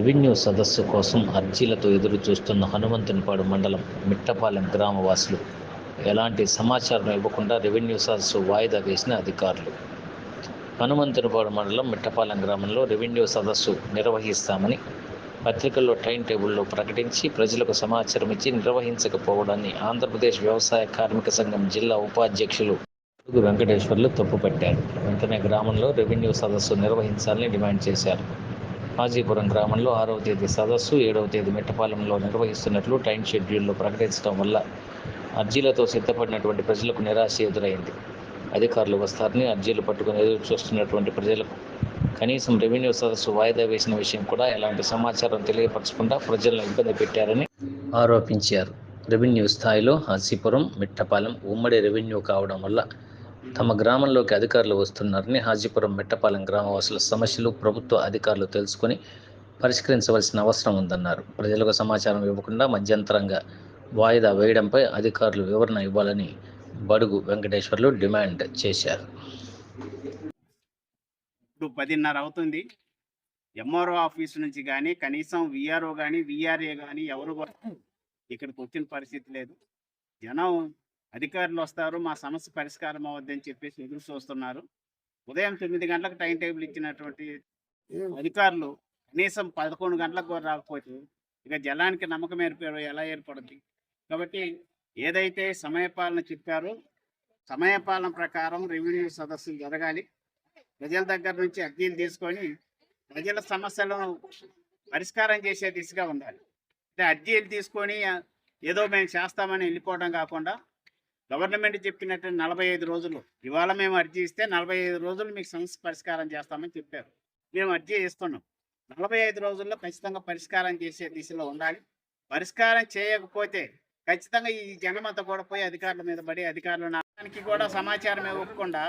Revenue సదస్సు కోసం అర్జీలతో ఎదురు చూస్తున్న హనుమంతునిపాడు మండలం మిట్టపాలెం గ్రామవాసులు ఎలాంటి సమాచారం ఇవ్వకుండా రెవెన్యూ సదస్సు వాయిదా వేసిన అధికారులు. హనుమంతునిపాడు మండలం మిట్టపాలెం గ్రామంలో రెవెన్యూ సదస్సు నిర్వహిస్తామని పత్రికల్లో టైం టేబుల్లో ప్రకటించి ప్రజలకు సమాచారం ఇచ్చి నిర్వహించకపోవడాన్ని ఆంధ్రప్రదేశ్ వ్యవసాయ కార్మిక సంఘం జిల్లా ఉపాధ్యక్షులు వెంకటేశ్వర్లు తప్పుపట్టారు. వెంటనే గ్రామంలో రెవెన్యూ సదస్సు నిర్వహించాలని డిమాండ్ చేశారు. హాజీపురం గ్రామంలో 6వ తేదీ సదస్సు, 7వ తేదీ మిట్టపాలెంలో నిర్వహిస్తున్నట్లు టైం షెడ్యూల్లో ప్రకటించడం వల్ల అర్జీలతో సిద్ధపడినటువంటి ప్రజలకు నిరాశ ఎదురైంది. అధికారులు వస్తారని అర్జీలు పట్టుకుని ఎదురు చూస్తున్నటువంటి ప్రజలకు కనీసం రెవెన్యూ సదస్సు వాయిదా వేసిన విషయం కూడా ఎలాంటి సమాచారం తెలియపరచకుండా ప్రజలను ఇబ్బంది పెట్టారని ఆరోపించారు. రెవెన్యూ స్థాయిలో హాజీపురం, మిట్టపాలెం ఉమ్మడి రెవెన్యూ కావడం వల్ల తమ గ్రామంలోకి అధికారులు వస్తున్నారని, హాజీపురం, మిట్టపాలెం గ్రామవాసుల సమస్యలు ప్రభుత్వ అధికారులు తెలుసుకొని పరిష్కరించవలసిన అవసరం ఉందన్నారు. ప్రజలకు సమాచారం ఇవ్వకుండా మధ్యంతరంగా వాయిదా వేయడంపై అధికారులు వివరణ ఇవ్వాలని బడుగు వెంకటేశ్వర్లు డిమాండ్ చేశారు. ఇప్పుడు 10:30 అవుతుంది. ఎంఆర్ఓ ఆఫీస్ నుంచి కానీ కనీసం విఆర్ఓ కానీ విఆర్ఏ కానీ ఎవరు ఇక్కడికి వచ్చిన పరిస్థితి లేదు. జనం అధికారులు వస్తారు, మా సమస్య పరిష్కారం అవద్దని చెప్పేసి ఎదురు చూస్తున్నారు. ఉదయం 9 గంటలకు టైం టేబుల్ ఇచ్చినటువంటి అధికారులు కనీసం 11 గంటలకు కూడా రాకపోతే ఇక జలానికి నమ్మకం ఎలా ఏర్పడుతుంది? కాబట్టి ఏదైతే సమయపాలన చెప్పారో సమయపాలన ప్రకారం రెవెన్యూ సదస్సులు జరగాలి. ప్రజల దగ్గర నుంచి అర్జీలు తీసుకొని ప్రజల సమస్యలను పరిష్కారం చేసే దిశగా ఉండాలి. అంటే అర్జీలు తీసుకొని ఏదో మేము చేస్తామని వెళ్ళిపోవడం కాకుండా గవర్నమెంట్ చెప్పినట్టు 45 రోజులు, ఇవాళ మేము అర్జీ ఇస్తే 45 రోజులు మీకు సమస్య పరిష్కారం చేస్తామని చెప్పారు. మేము అర్జీ ఇస్తున్నాం. 45 రోజుల్లో ఖచ్చితంగా పరిష్కారం చేసే దిశలో ఉండాలి. పరిష్కారం చేయకపోతే ఖచ్చితంగా ఈ జనమంతా కూడా పోయి అధికారుల మీద పడి అధికారులు నానికి కూడా సమాచారం ఇవ్వకుండా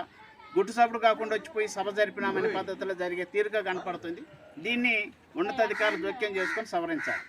గుట్టు సప్పుడు కాకుండా వచ్చిపోయి సభ జరిపినామనే పద్ధతిలో జరిగే తీరుగా కనపడుతుంది. దీన్ని ఉన్నతాధికారులు జోక్యం చేసుకొని సవరించాలి.